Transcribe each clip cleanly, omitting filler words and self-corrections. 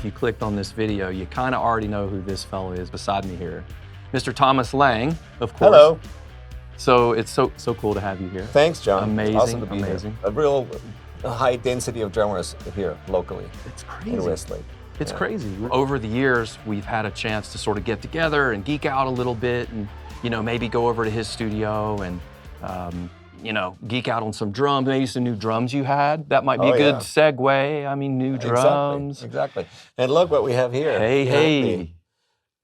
if you clicked on this video, you kind of already know who this fellow is beside me here. Mr. Thomas Lang, of course. Hello. So it's so cool to have you here. Thanks, John. Amazing, Awesome to be amazing. here. A real high density of drummers here locally. It's crazy. In Westlake. It's crazy. Over the years, we've had a chance to sort of get together and geek out a little bit and, maybe go over to his studio and, geek out on some drums, maybe some new drums you had. That might be a good segue. I mean, new drums. Exactly. And look what we have here. Hey.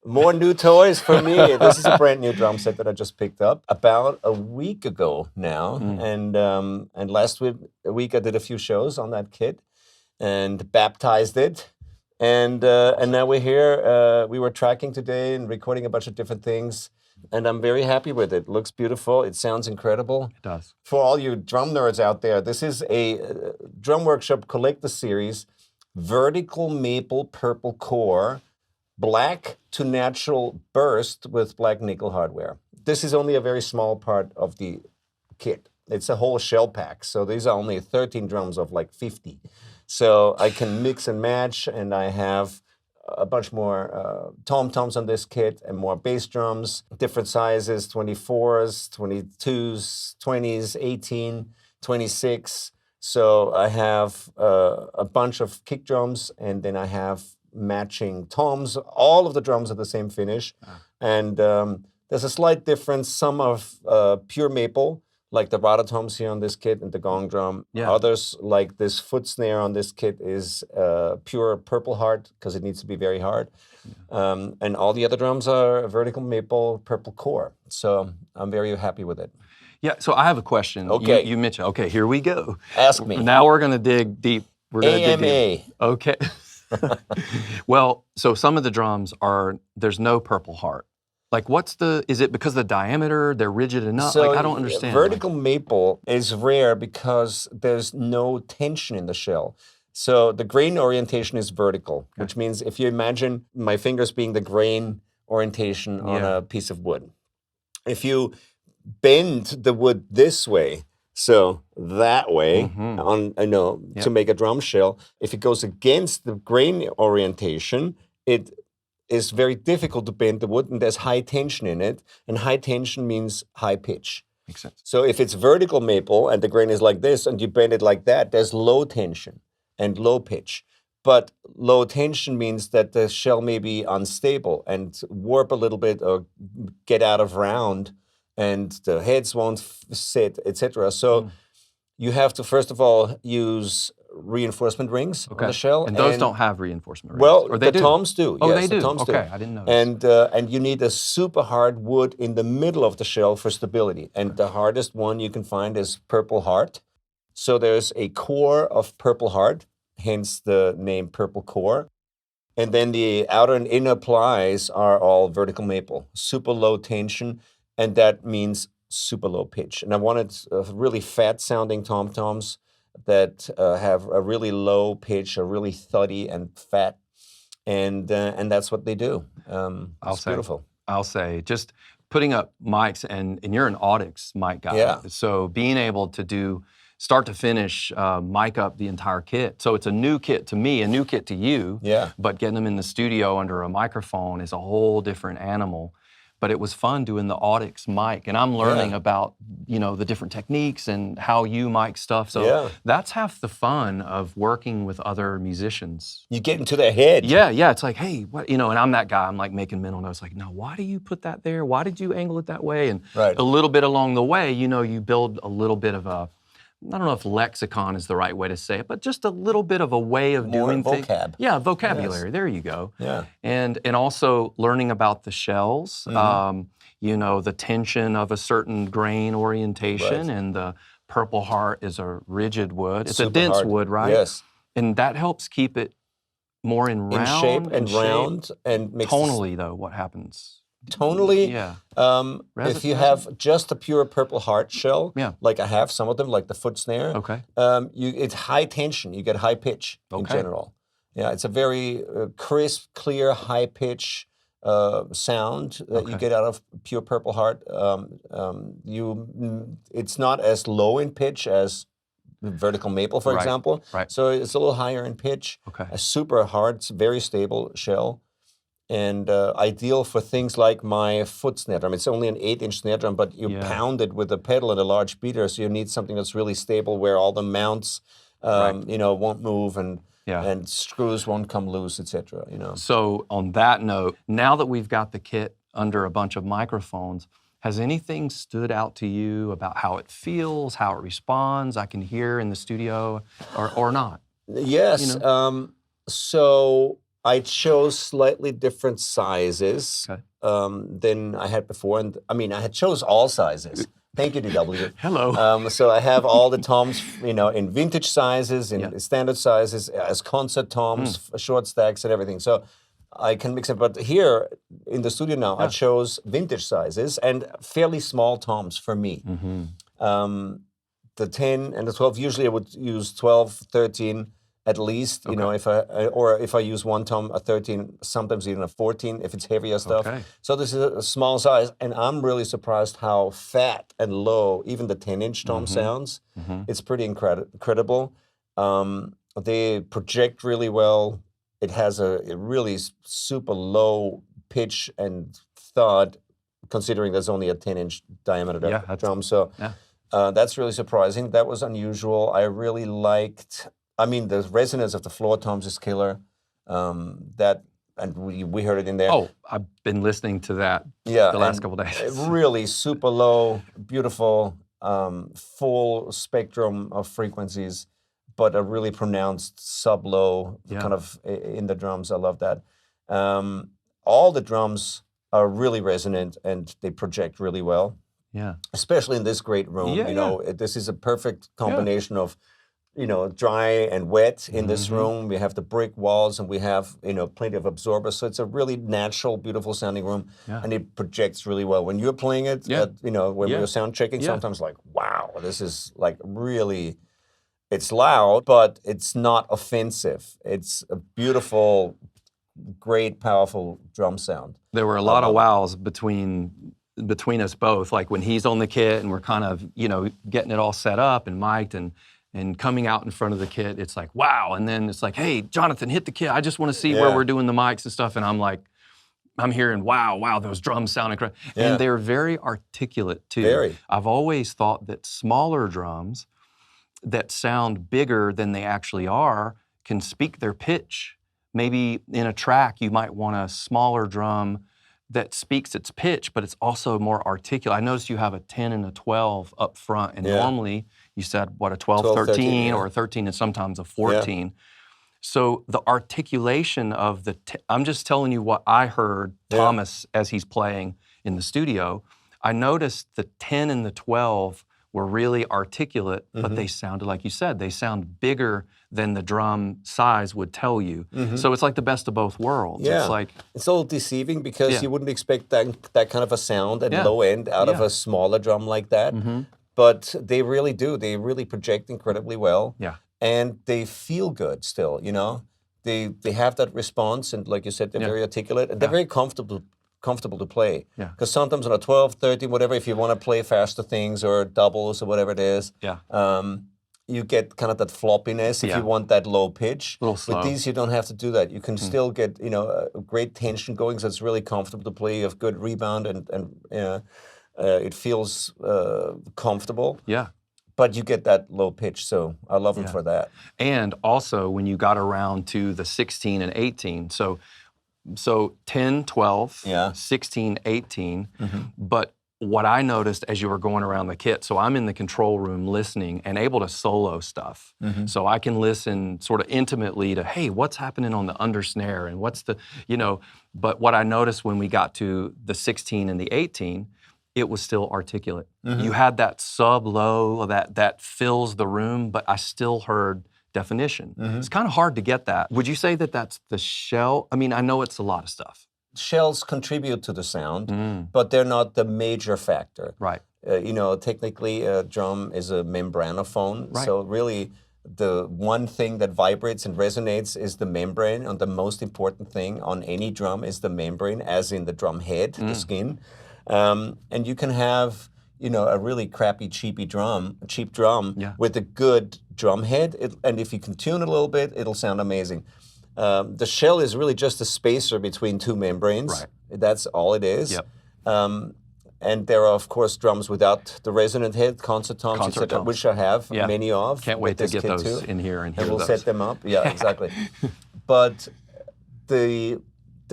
More new toys for me. This is a brand new drum set that I just picked up about a week ago now. And last week I did a few shows on that kit and baptized it. And now we're here. We were tracking today and recording a bunch of different things. And I'm very happy with it. It looks beautiful. It sounds incredible. It does. For all you drum nerds out there, this is a Drum Workshop Collector Series, vertical maple purple core, black to natural burst with black nickel hardware. This is only a very small part of the kit. It's a whole shell pack. So these are only 13 drums of like 50. So I can mix and match, and I have a bunch more tom-toms on this kit and more bass drums, different sizes, 24s, 22s, 20s, 18, 26. So I have a bunch of kick drums, and then I have matching toms. All of the drums are the same finish. And there's a slight difference. Some of pure maple, like the rototoms here on this kit and the gong drum. Yeah. Others, like this foot snare on this kit, is pure purple heart because it needs to be very hard. And all the other drums are vertical maple purple core. So I'm very happy with it. Yeah, so I have a question. Okay. You mentioned, okay, here we go. Ask me. Now we're going to dig deep. We're going to dig deep. Okay. Well, so some of the drums there's no purple heart. Like, is it because of the diameter, they're rigid enough? So like, I don't understand. Vertical maple is rare because there's no tension in the shell. So the grain orientation is vertical, which means if you imagine my fingers being the grain orientation on a piece of wood. If you bend the wood this way, so that way, to make a drum shell, if it goes against the grain orientation, it is very difficult to bend the wood, and there's high tension in it, and high tension means high pitch. Makes sense. So if it's vertical maple and the grain is like this and you bend it like that, there's low tension and low pitch. But low tension means that the shell may be unstable and warp a little bit or get out of round, and the heads won't sit, etc. So you have to, first of all, use reinforcement rings on the shell. And those don't have reinforcement rings? Well, or they the toms do. Oh, yes, they do? The toms okay, do. I didn't know. And you need a super hard wood in the middle of the shell for stability. And the hardest one you can find is purple heart. So there's a core of purple heart, hence the name purple core. And then the outer and inner plies are all vertical maple, super low tension, and that means super low pitch. And I wanted really fat sounding tom-toms that have a really low pitch, a really thuddy and fat, and that's what they do. It's beautiful. I'll say, just putting up mics, and you're an Audix mic guy. Yeah. So being able to do start to finish mic up the entire kit. So it's a new kit to me, a new kit to you. Yeah. But getting them in the studio under a microphone is a whole different animal. But it was fun doing the Audix mic, and I'm learning about, the different techniques and how you mic stuff. So that's half the fun of working with other musicians. You get into their head. Yeah. It's like, hey, what, and I'm that guy. I'm like making mental notes, like, no, why do you put that there? Why did you angle it that way? And a little bit along the way, you build a little bit of a, I don't know if lexicon is the right way to say it, but just a little bit of a way of doing things. Vocab. Yeah, vocabulary. Yes. There you go. Yeah. And also learning about the shells, the tension of a certain grain orientation, and the purple heart is a rigid wood. It's a dense wood, right? Yes. And that helps keep it more in round. In shape and round. And tonally, though, what happens? Tonally, if you have just a pure purple heart shell, like I have some of them, like the foot snare, it's high tension. You get high pitch in general. Yeah, it's a very crisp, clear, high pitch sound that you get out of pure purple heart. It's not as low in pitch as vertical maple, for Right, example. right. So it's a little higher in pitch. Okay. A super hard, very stable shell. And ideal for things like my foot snare drum. It's only an 8-inch snare drum, but you Yeah. pound it with a pedal and a large beater, so you need something that's really stable where all the mounts, won't move and screws won't come loose, etc. So on that note, now that we've got the kit under a bunch of microphones, has anything stood out to you about how it feels, how it responds? I can hear in the studio, or not? Yes. So I chose slightly different sizes than I had before, and I mean I had chose all sizes. Thank you, DW. Hello. So I have all the toms, in vintage sizes, in standard sizes, as concert toms, short stacks, and everything. So I can mix it. But here in the studio now, I chose vintage sizes and fairly small toms for me. The 10 and the 12. Usually I would use 12, 13. At least, if I use one tom, a 13, sometimes even a 14 if it's heavier stuff. Okay. So this is a small size, and I'm really surprised how fat and low even the 10-inch tom sounds. It's pretty incredible. They project really well. It has a really super low pitch and thud, considering there's only a 10-inch diameter drum. So that's really surprising. That was unusual. I really liked. The resonance of the floor toms is killer. We heard it in there. Oh, I've been listening to that the last couple of days. Really super low, beautiful, full spectrum of frequencies, but a really pronounced sub-low kind of in the drums. I love that. All the drums are really resonant and they project really well. Yeah. Especially in this great room. This is a perfect combination of dry and wet in this room. We have the brick walls and we have, plenty of absorbers. So it's a really natural, beautiful sounding room. Yeah. And it projects really well. When you're playing it, when we're sound checking, sometimes like, wow, this is like really, it's loud, but it's not offensive. It's a beautiful, great, powerful drum sound. There were a lot of wows between us both. Like when he's on the kit and we're kind of, getting it all set up and mic'd and coming out in front of the kit, it's like, wow. And then it's like, hey, Jonathan, hit the kit. I just want to see where we're doing the mics and stuff. And I'm like, I'm hearing, wow, those drums sound incredible. Yeah. And they're very articulate too. Very. I've always thought that smaller drums that sound bigger than they actually are can speak their pitch. Maybe in a track, you might want a smaller drum that speaks its pitch, but it's also more articulate. I noticed you have a 10 and a 12 up front, and normally you said, a 12, 13, or a 13 and sometimes a 14. Yeah. So the articulation of I'm just telling you what I heard Thomas as he's playing in the studio. I noticed the 10 and the 12 were really articulate, but they sounded, like you said, they sound bigger than the drum size would tell you. So it's like the best of both worlds. Yeah. It's a little deceiving because you wouldn't expect that kind of a sound at low end out of a smaller drum like that. But they really do. They really project incredibly well. Yeah. And they feel good still, They have that response, and like you said, they're very articulate, and they're very comfortable to play. Yeah. Because sometimes on a 12, 13, whatever, if you want to play faster things or doubles or whatever it is, you get kind of that floppiness if you want that low pitch. A little slow. With these, you don't have to do that. You can still get, a great tension going, so it's really comfortable to play. You have good rebound, and it feels comfortable. Yeah. But you get that low pitch, so I love them for that. And also, when you got around to the 16 and 18, so 10, 12, 16, 18, but what I noticed as you were going around the kit, so I'm in the control room listening and able to solo stuff. So I can listen sort of intimately to, hey, what's happening on the under snare and what's the, but what I noticed when we got to the 16 and the 18, it was still articulate. You had that sub-low that fills the room, but I still heard definition. It's kind of hard to get that. Would you say that that's the shell? I mean, I know it's a lot of stuff. Shells contribute to the sound, but they're not the major factor. Right. Technically, a drum is a membranophone. Right. So really, the one thing that vibrates and resonates is the membrane, and the most important thing on any drum is the membrane, as in the drum head, the skin. And you can have, a really crappy, cheap drum Yeah. with a good drum head, and if you can tune it a little bit, it'll sound amazing. The shell is really just a spacer between two membranes. Right. That's all it is. Yep. And there are, of course, drums without the resonant head, concert toms, etc., which I have many of. Can't wait to get those too. in here and hear and we'll those. set them up. Yeah, exactly. But the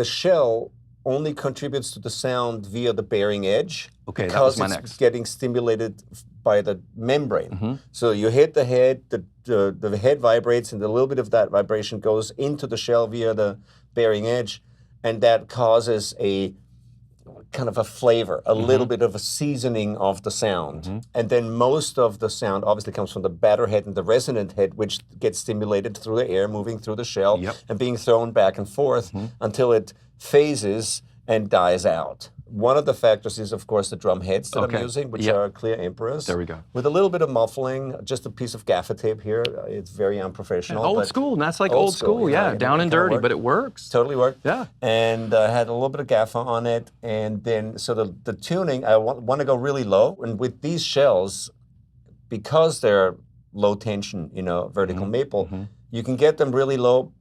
shell only contributes to the sound via the bearing edge. Okay, that was my because next. it's getting stimulated by the membrane. So you hit the head, the head vibrates, and a little bit of that vibration goes into the shell via the bearing edge, and that causes a kind of a flavor, a little bit of a seasoning of the sound. And then most of the sound obviously comes from the batter head and the resonant head, which gets stimulated through the air moving through the shell and being thrown back and forth until it phases and dies out. One of the factors is, of course, the drum heads that I'm using, which are clear emperors. There we go. With a little bit of muffling, just a piece of gaffer tape here. It's very unprofessional. Old school, and that's like old school, down and dirty, but it works. Totally worked. Yeah. And I had a little bit of gaffer on it, and then, so the tuning, I want to go really low, and with these shells, because they're low tension, vertical maple, you can get them really low,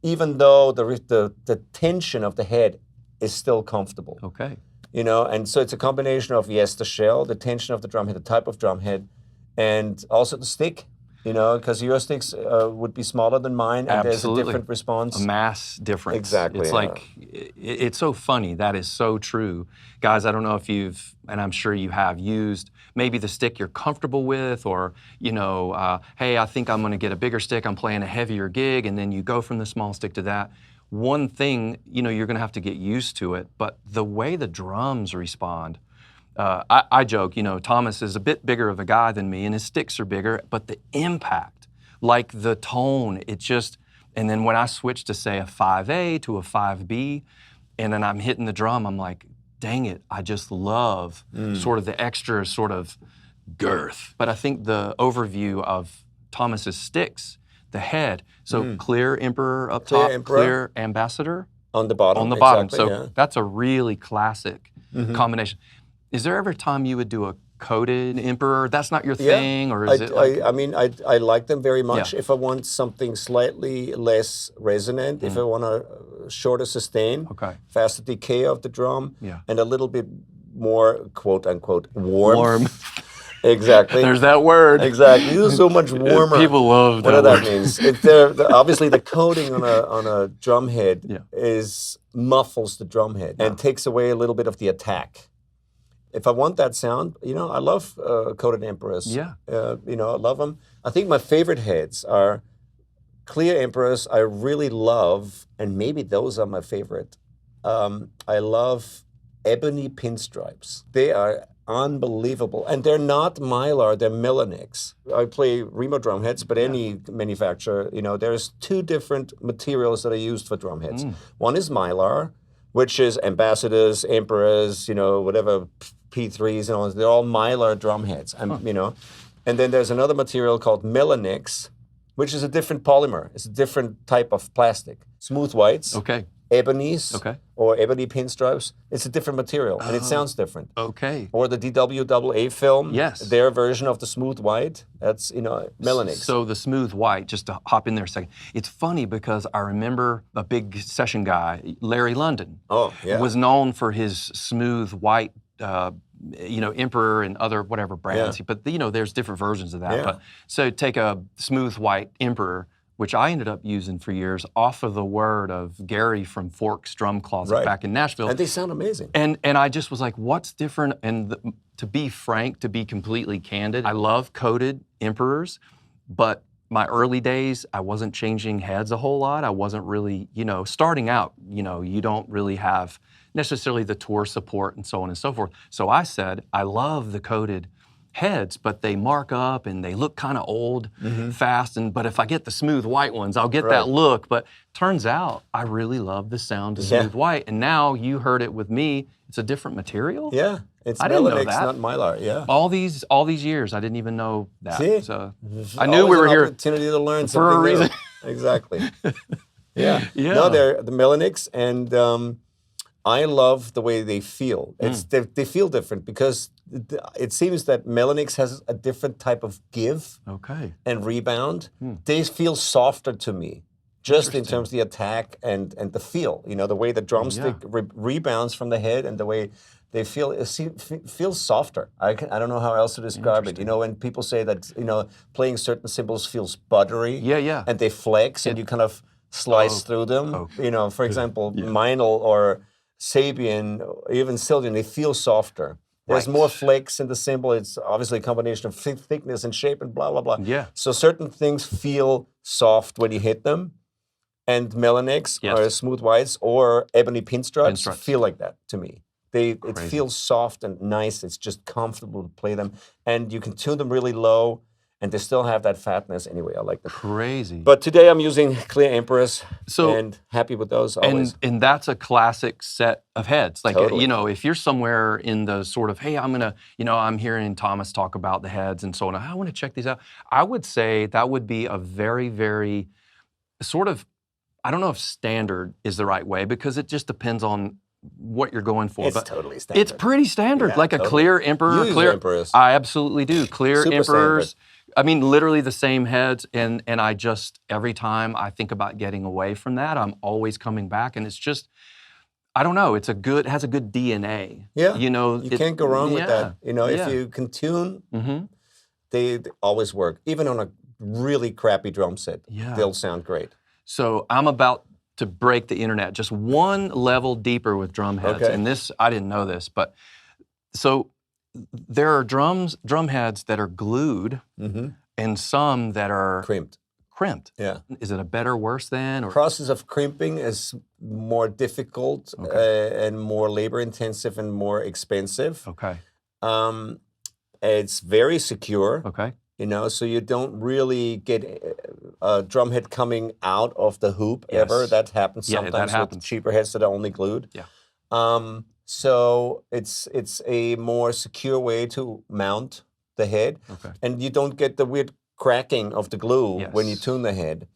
even though the tension of the head is still comfortable. Okay. And so it's a combination of, yes, the shell, the tension of the drum head, the type of drum head, and also the stick, because your sticks would be smaller than mine, and there's a different response. A mass difference. Exactly. It's like, it's so funny. That is so true. Guys, I don't know if you've, and I'm sure you have, used maybe the stick you're comfortable with, or, hey, I think I'm going to get a bigger stick, I'm playing a heavier gig, and then you go from the small stick to that. One thing, you're going to have to get used to it, but the way the drums respond, I joke, Thomas is a bit bigger of a guy than me, and his sticks are bigger, but the impact, like the tone, and then when I switch to, say, a 5A to a 5B, and then I'm hitting the drum, I'm like, dang it, I just love sort of the extra sort of girth. But I think the overview of Thomas's sticks, the head, so clear emperor up top, clear ambassador on the bottom. On the bottom, so that's a really classic combination. Is there ever a time you would do a coated emperor? That's not your thing, or is it? I like them very much. If I want something slightly less resonant, if I want a shorter sustain, faster decay of the drum, and a little bit more quote unquote warm. Exactly. There's that word. Exactly. This is so much warmer. People love that. What that means? Obviously, the coating on a drum head muffles the drum head and takes away a little bit of the attack. If I want that sound, I love coated emperors. Yeah. I love them. I think my favorite heads are clear emperors. I really love, and maybe those are my favorite. I love ebony pinstripes. They are unbelievable. And they're not Mylar, they're Milanix. I play Remo drum heads, but any manufacturer, there's two different materials that are used for drum heads. One is Mylar, which is ambassadors, emperors, whatever, P3s and all. They're all Mylar drum heads. And then there's another material called Milanix, which is a different polymer. It's a different type of plastic. Smooth whites. Ebonies. Or ebony pinstripes. It's a different material, and it sounds different. Or the DWAA film. Yes. Their version of the smooth white. That's, Milanix. So the smooth white, just to hop in there a second, it's funny because I remember a big session guy, Larry London, was known for his smooth white Emperor and other whatever brands. But, there's different versions of that. But, so take a smooth white Emperor, which I ended up using for years off of the word of Gary from Fork's Drum Closet back in Nashville. And they sound amazing. And I just was like, what's different? And to be frank, to be completely candid, I love coated Emperors, but my early days, I wasn't changing heads a whole lot. I wasn't really, starting out, you don't really have necessarily the tour support and so on and so forth. So I said, I love the coated heads, but they mark up and they look kind of old, fast. But if I get the smooth white ones, I'll get that look. But turns out I really love the sound of smooth white. And now you heard it with me. It's a different material. Yeah, it's I didn't know Milanix, that. not Mylar. Yeah. All these years, I didn't even know that. See? So I knew we were here opportunity to learn for a reason. Exactly. No, they're the Milanix, and I love the way they feel. They feel different because it seems that Melanix has a different type of give and rebound. They feel softer to me, just in terms of the attack and the feel. You know, the way the drumstick rebounds from the head and the way they feel, it feels softer. I don't know how else to describe it. You know, when people say that, you know, playing certain cymbals feels buttery, and they flex, and you kind of slice through them. You know, for example, Meinl or Sabian, even Sildian, they feel softer. There's more flex in the cymbal. It's obviously a combination of thickness and shape and blah, blah, blah. So certain things feel soft when you hit them. And Melanix or smooth whites or ebony pinstripes feel like that to me. It feels soft and nice. It's just comfortable to play them. And you can tune them really low, and they still have that fatness. Anyway, I like that. Crazy. But today I'm using clear Emperors, and happy with those always. And that's a classic set of heads. Like, you know, if you're somewhere in the sort of, hey, I'm going to, you know, I'm hearing Thomas talk about the heads and so on. I want to check these out. I would say that would be a very, very sort of, I don't know if standard is the right way, because it just depends on what you're going for. It's totally standard. It's pretty standard, like a clear Emperor. You use Emperors. I absolutely do. Clear Super Emperors. standard. I mean, literally the same heads, and I just, every time I think about getting away from that, I'm always coming back, and it's just, I don't know, it has a good DNA. Yeah, you know, you can't go wrong with that. You know, if you can tune, they always work. Even on a really crappy drum set, they'll sound great. So I'm about to break the internet just one level deeper with drum heads. And this, I didn't know this, but so there are drum heads that are glued and some that are crimped. Yeah. Is it a better, worse than? Or? Process of crimping is more difficult and more labor intensive and more expensive. It's very secure. You know, so you don't really get a drum head coming out of the hoop ever. That happens sometimes with cheaper heads that are only glued. So it's a more secure way to mount the head. And you don't get the weird cracking of the glue when you tune the head.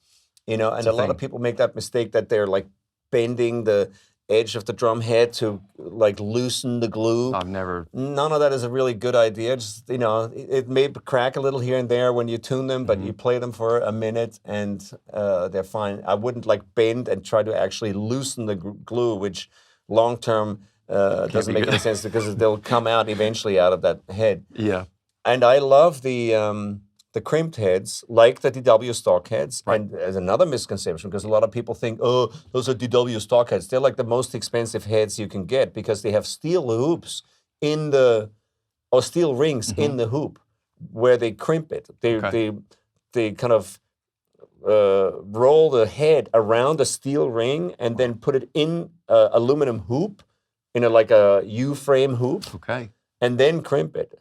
You know, and a lot of people make that mistake that they're like bending the edge of the drum head to like loosen the glue. None of that is a really good idea. Just, you know, it may crack a little here and there when you tune them, but you play them for a minute and they're fine. I wouldn't like bend and try to actually loosen the glue, which long term doesn't make any sense because they'll come out eventually out of that head. And I love the crimped heads, like the DW stock heads. And there's another misconception, because a lot of people think, oh, those are DW stock heads. They're like the most expensive heads you can get because they have steel hoops or steel rings in the hoop where they crimp it. They kind of roll the head around a steel ring and then put it in an aluminum hoop, in like a U-frame hoop, and then crimp it.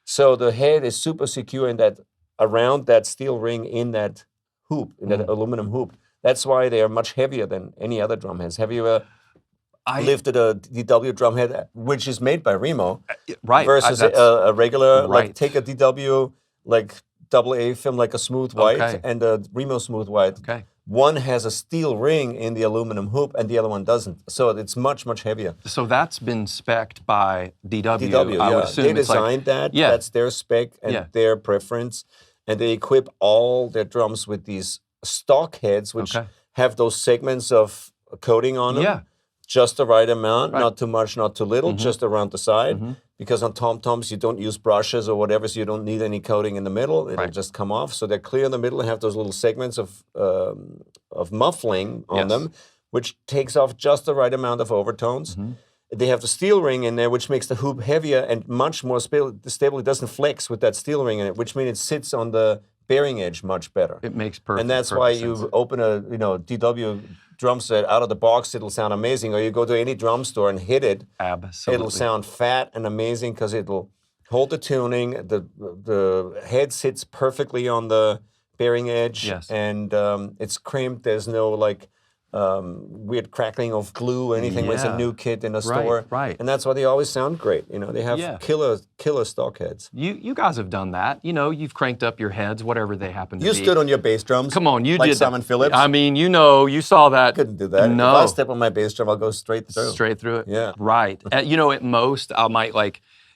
So the head is super secure in that, around that steel ring in that hoop, in that aluminum hoop. That's why they are much heavier than any other drum heads. Have you lifted a DW drum head, which is made by Remo, versus a regular, like take a DW, like AA film, like a smooth white, and a Remo smooth white. One has a steel ring in the aluminum hoop, and the other one doesn't. So it's much, much heavier. So that's been spec'd by DW. I would assume. They designed that. That's their spec and their preference. And they equip all their drums with these stock heads, which have those segments of coating on them. Just the right amount, not too much, not too little, just around the side. Because on tom-toms, you don't use brushes or whatever, so you don't need any coating in the middle. It'll just come off. So they're clear in the middle and have those little segments of muffling on them, which takes off just the right amount of overtones. They have the steel ring in there, which makes the hoop heavier and much more stable. It doesn't flex with that steel ring in it, which means it sits on the bearing edge much better. It makes perfect sense. And that's why you open a DW drum set out of the box, it'll sound amazing. Or you go to any drum store and hit it, it'll sound fat and amazing because it'll hold the tuning. The head sits perfectly on the bearing edge, and it's crimped. There's no like weird crackling of glue, anything when it's a new kit in a store. Right. And that's why they always sound great. You know, they have killer stock heads. You guys have done that. You know, you've cranked up your heads, whatever they happen to be. You stood on your bass drums. Come on, you like did Simon that. Phillips. I mean, you know, you saw that. I couldn't do that. No. If I step on my bass drum, I'll go straight through. Straight through it? Yeah. Right. You know, at most, I might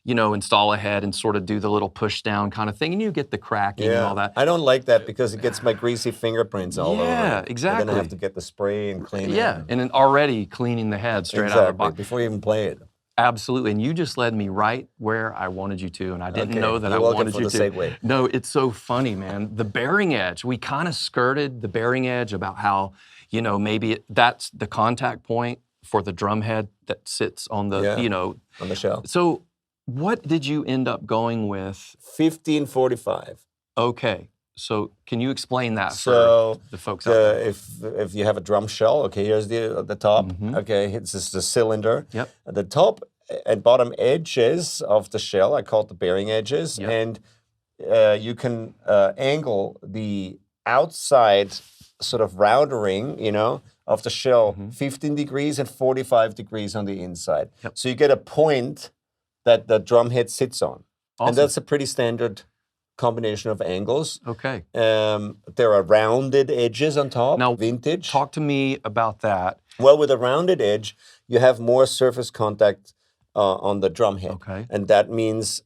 install a head and sort of do the little push down kind of thing, and you get the cracking and all that. I don't like that because it gets my greasy fingerprints all over. Yeah, exactly. And then I have to get the spray and clean it. Yeah, and then already cleaning the head straight out of the box. Before you even play it. Absolutely, and you just led me right where I wanted you to, and I didn't know that I wanted you to. Segue. No, it's so funny, man. The bearing edge, we kind of skirted the bearing edge about how, you know, maybe that's the contact point for the drum head that sits on the, you know. On the shell. So what did you end up going with? 1545. Okay, so can you explain that for the folks out there? If you have a drum shell, okay, here's the top. Okay, this is the cylinder. Yep. The top and bottom edges of the shell, I call it the bearing edges, and you can angle the outside sort of roundering, you know, of the shell 15 degrees and 45 degrees on the inside. Yep. So you get a point that the drum head sits on. Awesome. And that's a pretty standard combination of angles. Okay. There are rounded edges on top, now, vintage. Talk to me about that. Well, with a rounded edge, you have more surface contact on the drum head. Okay. And that means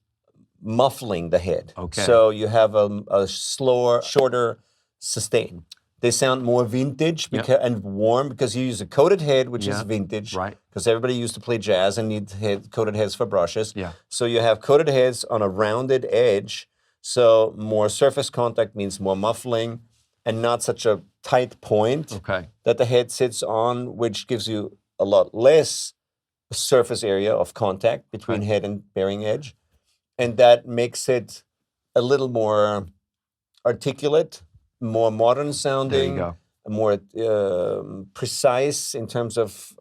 muffling the head. Okay. So you have a slower, shorter sustain. They sound more vintage and warm because you use a coated head, which is vintage. Right. Because everybody used to play jazz and need coated heads for brushes. Yeah. So you have coated heads on a rounded edge. So more surface contact means more muffling and not such a tight point that the head sits on, which gives you a lot less surface area of contact between head and bearing edge. And that makes it a little more articulate, more modern sounding, more precise in terms of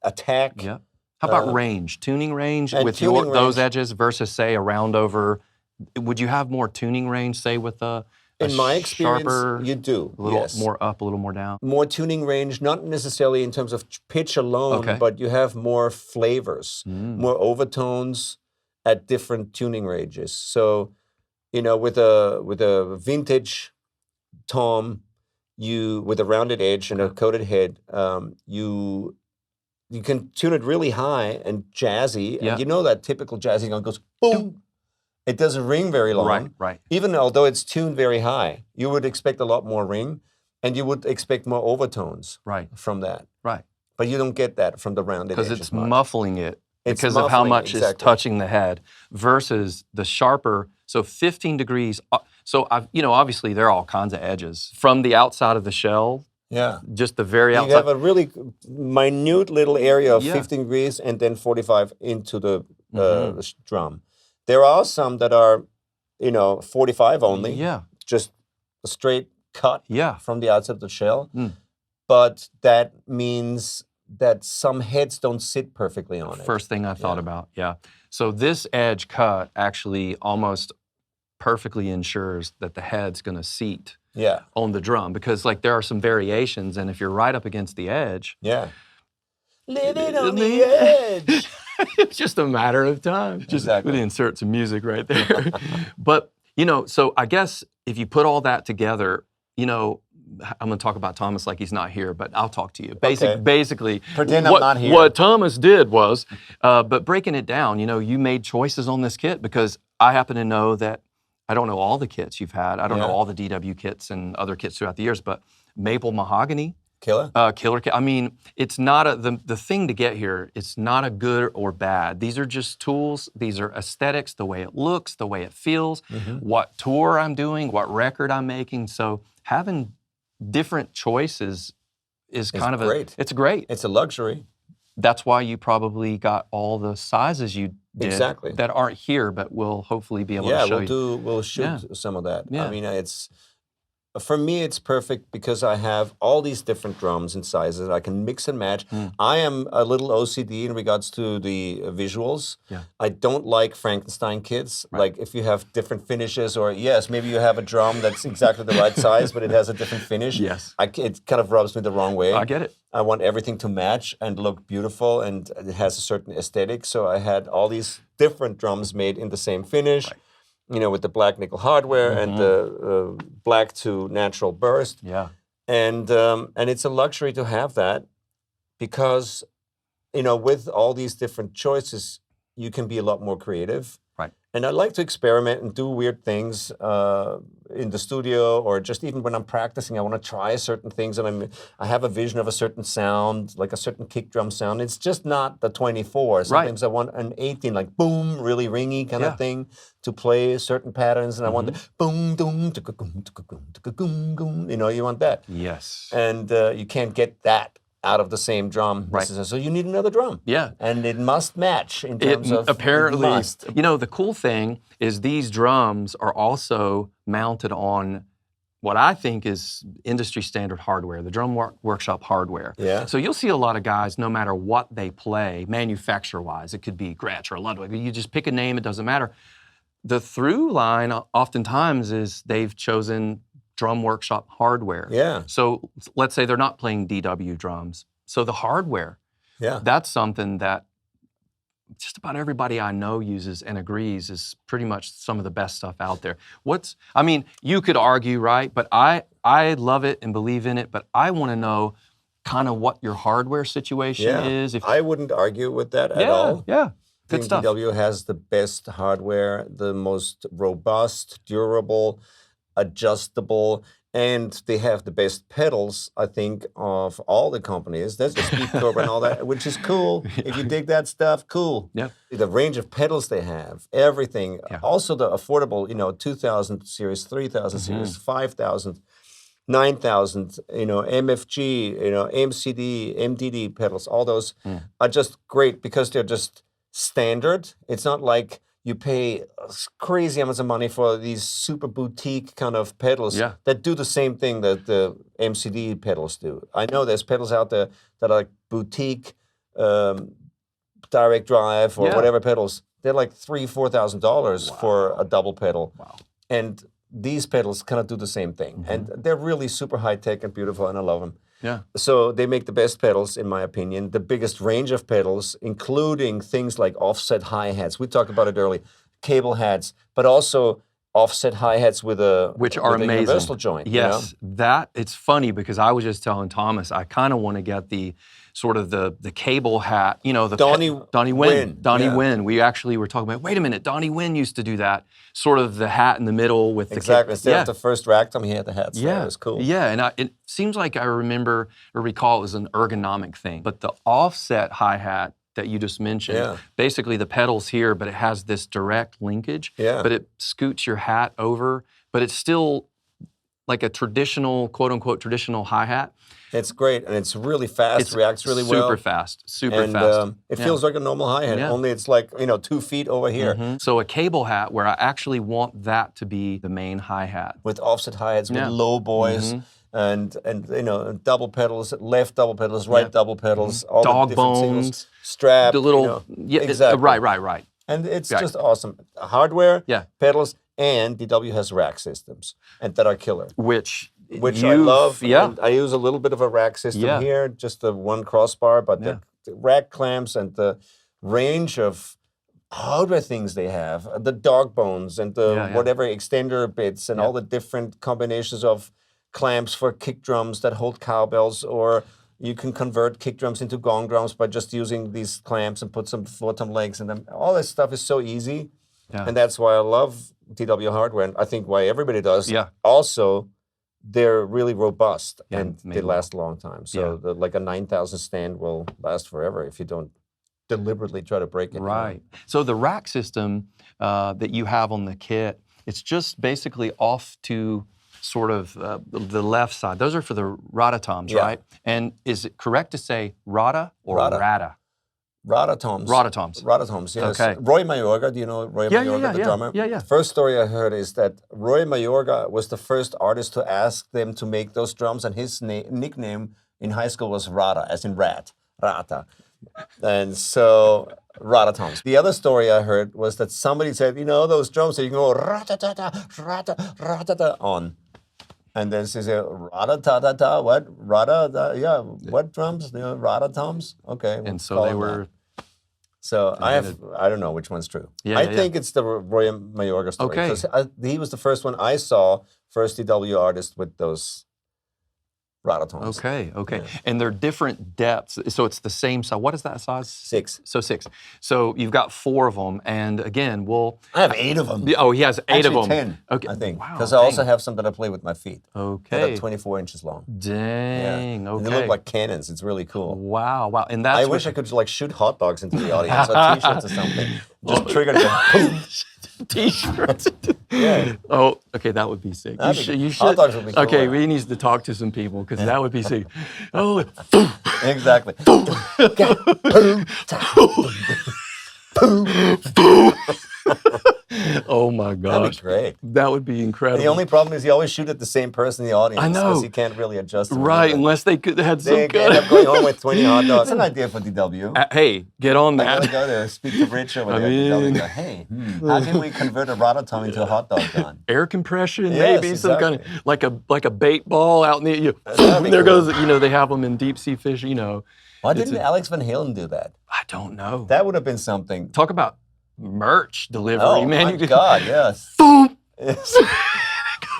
attack. Yeah. How about range, tuning range with those edges versus, say, a round over? Would you have more tuning range, say, with a in my experience, sharper, you do. A little more up, a little more down? More tuning range, not necessarily in terms of pitch alone, but you have more flavors, more overtones at different tuning ranges. So, you know, with a vintage tom, with a rounded edge and a coated head, you can tune it really high and jazzy, and you know that typical jazzy gun goes boom. It doesn't ring very long. Right. Even although it's tuned very high, you would expect a lot more ring, and you would expect more overtones from that. Right. But you don't get that from the rounded edge. Because it's muffling it because of how much is touching the head versus the sharper. So 15 degrees. So obviously there are all kinds of edges from the outside of the shell. Yeah. Just the very outside. You have a really minute little area of 15 degrees and then 45 into the drum. There are some that are, 45 only. Yeah. Just a straight cut from the outside of the shell. But that means that some heads don't sit perfectly on it. First thing I thought about, So this edge cut actually almost perfectly ensures that the head's going to seat on the drum because, there are some variations, and if you're right up against the edge... Yeah. Living on the edge! It's just a matter of time. Just insert some music right there. But, so I guess if you put all that together, I'm going to talk about Thomas like he's not here, but I'll talk to you. Basically, pretend I'm not here. What Thomas did was, but breaking it down, you made choices on this kit because I happen to know that, I don't know all the kits you've had. I don't know all the DW kits and other kits throughout the years, but maple mahogany. Killer? Killer kit. I mean, it's not the thing to get here, it's not a good or bad. These are just tools. These are aesthetics, the way it looks, the way it feels, what tour I'm doing, what record I'm making. So having different choices is kind of great. It's great. It's a luxury. That's why you probably got all the sizes you did that aren't here, but we'll hopefully be able to show you. We'll shoot some of that. Yeah. I mean, For me, it's perfect because I have all these different drums and sizes. I can mix and match. I am a little OCD in regards to the visuals. Yeah. I don't like Frankenstein kits. Right. Like if you have different finishes, or yes, maybe you have a drum that's exactly the right size, but it has a different finish. Yes. It kind of rubs me the wrong way. I get it. I want everything to match and look beautiful, and it has a certain aesthetic. So I had all these different drums made in the same finish. Right. You know, with the black nickel hardware and the black to natural burst. Yeah. And it's a luxury to have that because, you know, with all these different choices, you can be a lot more creative. Right. And I like to experiment and do weird things in the studio, or just even when I'm practicing, I want to try certain things, and I have a vision of a certain sound, like a certain kick drum sound. It's just not the 24. Sometimes I want an 18, like boom, really ringy kind of thing to play certain patterns, and I want the boom, boom, you know, you want that. Yes. And you can't get that out of the same drum. Right. So you need another drum. Yeah. And it must match in terms of apparently, it must. you know, the cool thing is these drums are also mounted on what I think is industry standard hardware, the Drum Workshop hardware. Yeah. So you'll see a lot of guys, no matter what they play, manufacturer-wise, it could be Gretsch or Ludwig, you just pick a name, it doesn't matter. The through line oftentimes is they've chosen Drum Workshop hardware. Yeah. So let's say they're not playing DW drums. So the hardware, Yeah. that's something that just about everybody I know uses and agrees is pretty much some of the best stuff out there. I mean, you could argue, right? But I love it and believe in it, but I want to know kind of what your hardware situation is. I wouldn't argue with that at all. Yeah. I Good think stuff. DW has the best hardware, the most robust, durable, adjustable, and they have the best pedals, I think, of all the companies. There's the Speed Cobra and all that, which is cool. If you dig that stuff, cool. Yeah. The range of pedals they have, everything. Yeah. Also the affordable, you know, 2000 series, 3000 series, 5000, 9000, you know, MFG, you know, MCD, MDD pedals, all those are just great because they're just standard. It's not like you pay crazy amounts of money for these super boutique kind of pedals that do the same thing that the MCD pedals do. I know there's pedals out there that are like boutique, direct drive or whatever pedals. They're like $3,000-$4,000 for a double pedal. Wow. And these pedals kind of do the same thing. And they're really super high tech and beautiful, and I love them. Yeah. So they make the best pedals, in my opinion, the biggest range of pedals, including things like offset hi-hats. We talked about it earlier, cable hats, but also offset hi-hats with a universal joint. Yes, you know? that, it's funny because I was just telling Thomas, I kind of want to get the sort of the cable hat, you know, the Donnie Wynn. Donnie Wynn. We actually were talking about, wait a minute, Donnie Wynn used to do that, sort of the hat in the middle with the exactly. Instead of the first rack time, he had the hats. Yeah, it was cool. Yeah, and it seems like I remember or recall it was an ergonomic thing, but the offset hi-hat that you just mentioned, basically the pedal's here, but it has this direct linkage, but it scoots your hat over, but it's still like a traditional, quote unquote, traditional hi-hat. It's great, and it's really fast, reacts really well. Super fast, super fast. It feels like a normal hi-hat, only it's like, you know, 2 feet over here. So a cable hat where I actually want that to be the main hi-hat. With offset hi-hats, with low boys, and you know, double pedals, left double pedals, right double pedals, all dog the different bones, singles, strap, the little, you know, exactly. Right. And it's just awesome. Hardware, pedals, and DW has rack systems, and that are killer. Which I love. And I use a little bit of a rack system here, just the one crossbar, but the rack clamps and the range of hardware things they have, the dog bones and the whatever extender bits and all the different combinations of clamps for kick drums that hold cowbells, or you can convert kick drums into gong drums by just using these clamps and put some bottom legs in them. All this stuff is so easy, and that's why I love DW hardware, and I think why everybody does. Also, they're really robust and they last a long time. So like a 9000 stand will last forever if you don't deliberately try to break it. Right. So the rack system that you have on the kit, it's just basically off to sort of the left side. Those are for the rada toms, right? And is it correct to say rada or rada? Rototoms. Rototoms. Rototoms, yes. Okay. Roy Mayorga, do you know Roy Mayorga, the drummer? Yeah. The first story I heard is that Roy Mayorga was the first artist to ask them to make those drums, and his nickname in high school was Rata, as in rat, Rata. And so, Rototoms. The other story I heard was that somebody said, you know, those drums that you can go rata-ta-ta, rata-ta on. And then she said, rata-ta-ta-ta, what? What drums? You know, Rototoms? Okay. And so they were... So I don't know which one's true. I think it's the Roy Mayorga story. Okay. Because he was the first one I saw, first DW artist with those Rototoms. Okay. Yeah. And they're different depths. So it's the same size. What is that size? 6. So 6. So you've got 4 of them. And again, I have 8 of them. Oh, he has 8 Actually, of them. 10, okay. I think. Wow. Because I also have some that I play with my feet. Okay. That are 24 inches long. Dang. Yeah. Okay. And they look like cannons. It's really cool. Wow. And that's I wish I could like shoot hot dogs into the audience or t-shirts or something. Just trigger them. T-shirts. Yeah. Oh, okay, that would be sick. You should. Hot dogs would be cool. Okay, we need to talk to some people because that would be sick. Oh, Exactly. oh my gosh. That'd be great. That would be incredible. The only problem is you always shoot at the same person in the audience. I know. Because you can't really adjust them. Right, unless they could had some They kind end up going home with 20 hot dogs. That's an idea for DW. Hey, get on I gotta that. go there, speak to Rich over there. DW, go, hey, how can we convert a rototom into a hot dog gun? Air compression, Yes, maybe some kind of like a bait ball out in the. That'd be There cool. goes. They have them in deep sea fish. Why didn't Alex Van Halen do that? I don't know. That would have been something. Talk about merch delivery, Oh man. my God, yes. Boom. Yes.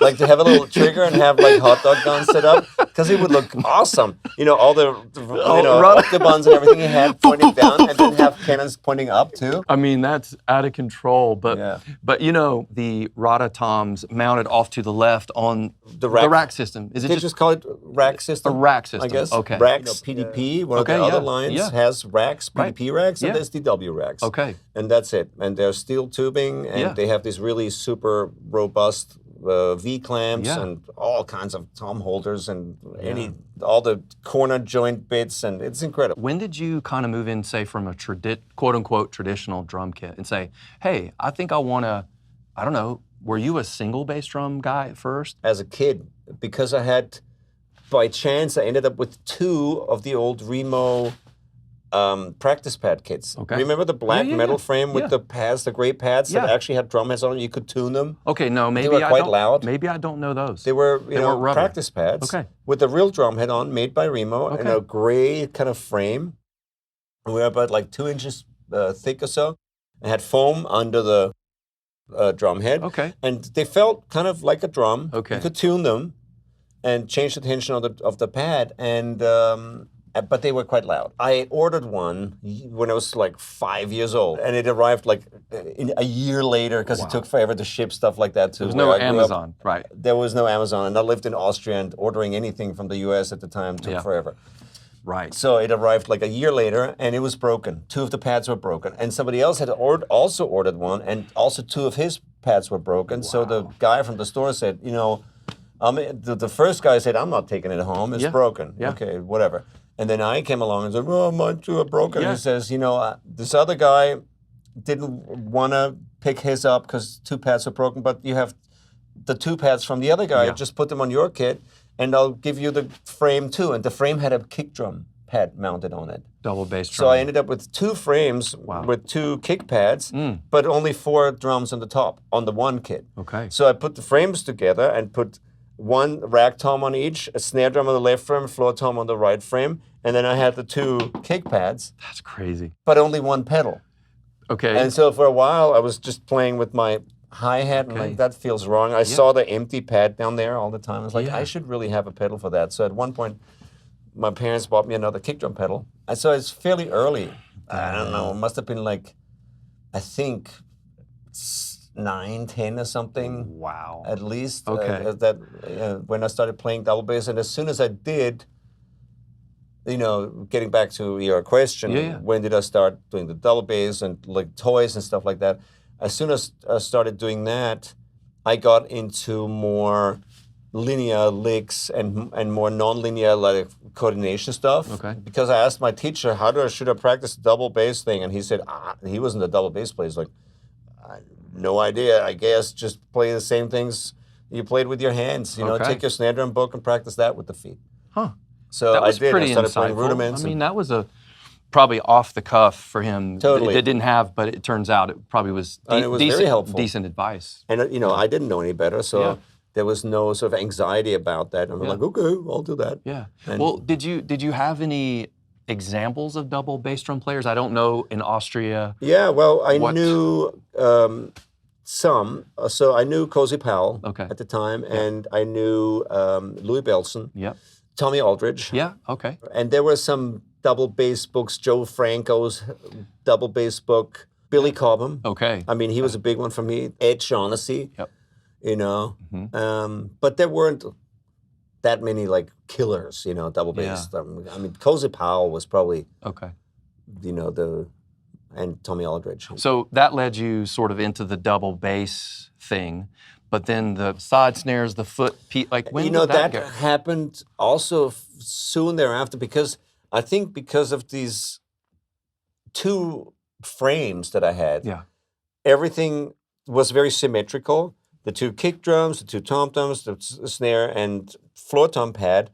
Like to have a little trigger and have like hot dog guns set up, because it would look awesome. All the octagons and everything he had pointing down, and then have cannons pointing up too. I mean, that's out of control. But Yeah. the Rototoms mounted off to the left on the rack. rack system. Is it They just just call it rack system. a rack system? I guess. Okay. Racks, PDP, one of the other lines has racks, PDP racks, and there's DW racks. Okay. And that's it. And there's steel tubing, and they have these really super robust V-clamps and all kinds of tom holders and all the corner joint bits, and it's incredible. When did you kind of move in, say, from a quote-unquote traditional drum kit and say, hey, I think I want to, I don't know, were you a single bass drum guy at first? As a kid, because by chance, I ended up with 2 of the old Remo practice pad kits. Okay. Remember the black metal frame with the pads, the gray pads that Yeah. actually had drum heads on them? You could tune them. Okay, no, maybe They were quite loud. Maybe I don't know those. They were, rubber. practice pads with a real drum head on, made by Remo, in a gray kind of frame. And we were about like 2 inches thick or so. And had foam under the drum head. Okay. And they felt kind of like a drum. Okay. You could tune them and change the tension of the pad, and but they were quite loud. I ordered one when I was like 5 years old, and it arrived like a year later because it took forever to ship stuff like that too. There's no Amazon, right? There was no Amazon, and I lived in Austria, and ordering anything from the US at the time took forever. Right. So it arrived like a year later, and it was broken. 2 of the pads were broken, and somebody else had also ordered one, and also 2 of his pads were broken. So the guy from the store said, the first guy said, I'm not taking it home. It's broken. Yeah. Okay, whatever. And then I came along and said, well, mine too are broken. And he says, this other guy didn't want to pick his up because 2 pads are broken, but you have the 2 pads from the other guy. Just put them on your kit, and I'll give you the frame too. And the frame had a kick drum pad mounted on it. Double bass drum. So I ended up with 2 frames with 2 kick pads, but only 4 drums on the top on the one kit. Okay. So I put the frames together and put 1 rack tom on each, a snare drum on the left frame, floor tom on the right frame, and then I had the 2 kick pads. That's crazy. But only 1 pedal. Okay. And so for a while, I was just playing with my hi-hat, and like, that feels wrong. I saw the empty pad down there all the time. I was like, I should really have a pedal for that. So at one point, my parents bought me another kick drum pedal. And so it's fairly early. I don't know, it must have been like, I think 9, 10 or something. Wow. At least. Okay. When I started playing double bass, and as soon as I did, getting back to your question, when did I start doing the double bass and like toys and stuff like that? As soon as I started doing that, I got into more linear licks and more non-linear like coordination stuff. Okay. Because I asked my teacher, should I practice the double bass thing? And he said, he wasn't a double bass player. He's like, no idea. I guess just play the same things you played with your hands. You know, Okay. take your snare drum book and practice that with the feet. Huh. So That was I did. pretty I started playing insightful. rudiments. I mean, that was probably off the cuff for him. Totally. It didn't have, but it turns out it probably was, And it was very helpful. decent advice. And, you know, I didn't know any better, so Yeah. there was no sort of anxiety about that. I'm like, okay, I'll do that. Yeah. And- Well, did you have any examples of double bass drum players? I don't know in Austria. Yeah, well, I What- knew some. So I knew Cozy Powell Okay. at the time, and I knew Louis Belson, Yep. Tommy Aldridge. Yeah. Okay. And there were some double bass books, Joe Franco's double bass book, Billy Cobham. Okay. I mean, he was a big one for me. Ed Shaughnessy, Yep. you know. Mm-hmm. But there weren't that many like killers, you know, double bass. I mean, Cozy Powell was probably, Okay. you know, and Tommy Aldridge. So that led you sort of into the double bass thing, but then the side snares, the foot, like when You know, did that that go? happened also soon thereafter because I think because of these two frames that I had, Yeah. everything was very symmetrical. The two kick drums, the two tom toms, the snare and floor tom pad.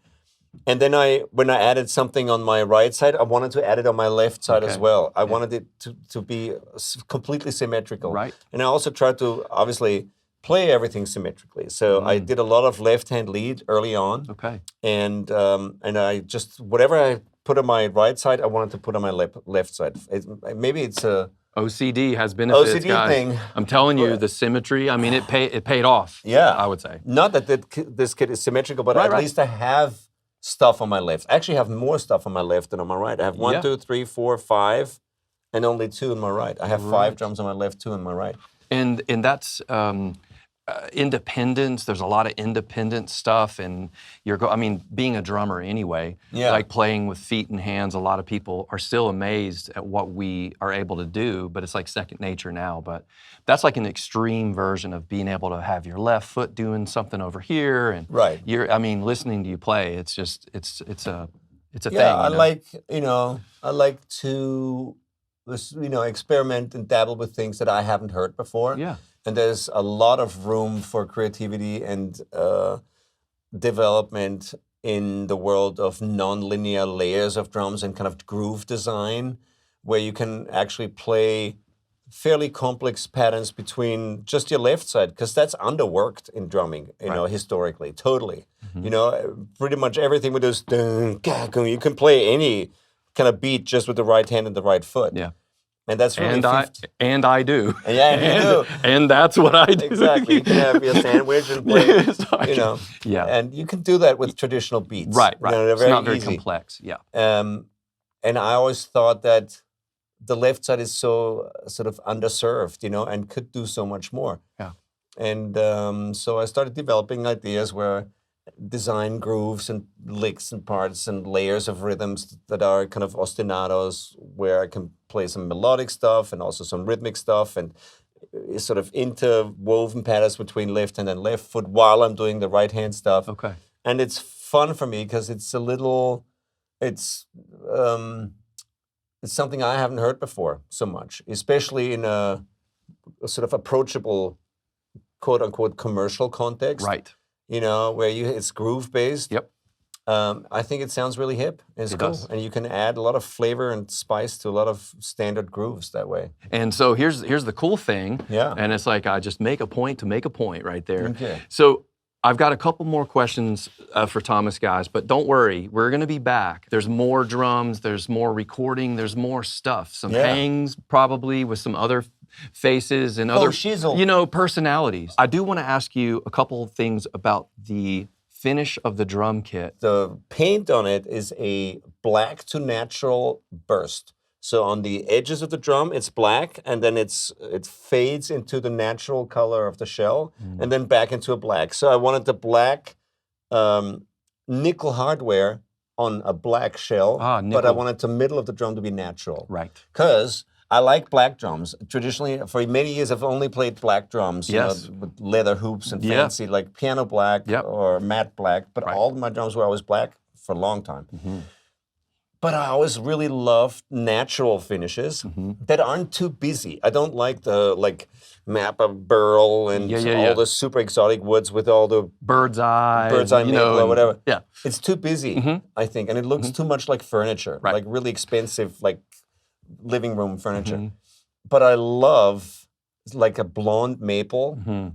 And then when I added something on my right side, I wanted to add it on my left side as Okay. well. I wanted it to be completely symmetrical. Right. And I also tried to obviously play everything symmetrically. So I did a lot of left-hand lead early on. Okay. And I just, whatever I put on my right side, I wanted to put on my left side. Maybe it's a OCD has benefits, OCD guys. thing. I'm telling you, the symmetry. I mean, it paid off. Yeah. I would say. Not that this kit is symmetrical, but Right, at right. least I have stuff on my left. I actually have more stuff on my left than on my right. I have one, Yeah. 2, 3, 4, 5, and only 2 on my right. I have 5 drums on my left, 2 on my right. And that's independence. There's a lot of independent stuff, and I mean, being a drummer anyway, Yeah. like playing with feet and hands. A lot of people are still amazed at what we are able to do, but it's like second nature now. But that's like an extreme version of being able to have your left foot doing something over here, and Right. I mean, listening to you play, it's just it's a thing. Yeah, I you know? like to, experiment and dabble with things that I haven't heard before. Yeah. And there's a lot of room for creativity and development in the world of non-linear layers of drums and kind of groove design, where you can actually play fairly complex patterns between just your left side, because that's underworked in drumming, you know, historically, totally. You know, pretty much everything with those, you can play any kind of beat just with the right hand and the right foot. Yeah. And that's really And I do. Yeah, and you do. And that's what I do. Exactly. You can have your sandwich and play, you know. Yeah. And you can do that with traditional beats. Right. You know, they're It's very not very easy. complex. Yeah. And I always thought that the left side is so sort of underserved, you know, and could do so much more. Yeah. And so I started developing ideas where design grooves and licks and parts and layers of rhythms that are kind of ostinatos, where I can play some melodic stuff and also some rhythmic stuff, and sort of interwoven patterns between left hand and left foot while I'm doing the right hand stuff. Okay. And it's fun for me because it's something I haven't heard before so much, especially in a sort of approachable, quote unquote, commercial context. Right. You know, where it's groove based. Yep. I think it sounds really hip. It's It cool. does. And you can add a lot of flavor and spice to a lot of standard grooves that way. And so here's the cool thing. Yeah. And it's like I just make a point to make a point right there. Okay. So I've got a couple more questions for Thomas, guys, but don't worry, we're going to be back. There's more drums, there's more recording, there's more stuff. Some hangs probably with some other faces and other, shizzle. you know, personalities. I do want to ask you a couple of things about the finish of the drum kit. The paint on it is a black to natural burst. So on the edges of the drum, it's black, and then it fades into the natural color of the shell, and then back into a black. So I wanted the black nickel hardware on a black shell, Ah, but I nickel. wanted the middle of the drum to be natural. Right. Because I like black drums. Traditionally, for many years, I've only played black drums, Yes. with leather hoops and Yeah. fancy, like piano black Yep. or matte black. But Right. all of my drums were always black for a long time. Mm-hmm. But I always really loved natural finishes Mm-hmm. that aren't too busy. I don't like the Mappa burl and all the super exotic woods with all the bird's eye maple or whatever. Yeah. It's too busy, I think, and it looks too much like furniture, Right. like really expensive, like living room furniture. Mm-hmm. But I love like a blonde maple. Mm-hmm.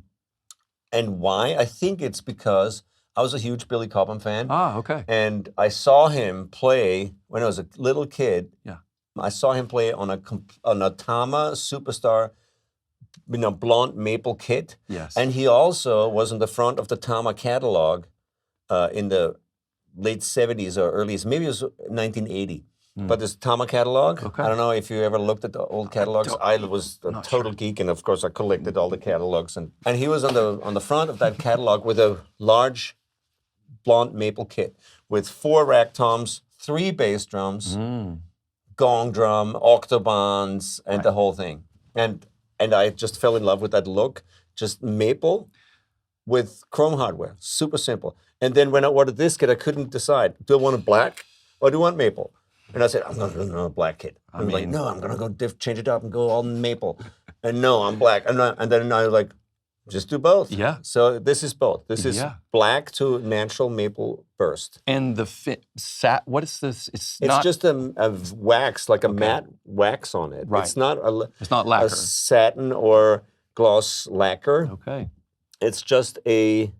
And why? I think it's because I was a huge Billy Cobham fan. Ah, okay. And I saw him play when I was a little kid. Yeah. I saw him play on a Tama Superstar, blonde maple kit. Yes. And he also was in the front of the Tama catalog in the late 70s or early, maybe it was 1980. But this Tama catalog, Okay. I don't know if you ever looked at the old catalogs. I was a not total geek, and of course I collected all the catalogs. And he was on the front of that catalog with a large blonde maple kit with 4 rack toms, 3 bass drums, gong drum, octobans, and the whole thing. And I just fell in love with that look, just maple with chrome hardware, super simple. And then when I ordered this kit, I couldn't decide, do I want it black or do I want maple? And I said, I'm going to go black kit. I'm like, no, I'm going to go change it up and go all maple. And no, I'm black. And then I was like, just do both. Yeah. So this is both. This is Yeah. black to natural maple burst. And the what is this? It's It's just a wax, like a matte wax on it. Right. It's not It's not a lacquer. satin or gloss lacquer. Okay. It's just a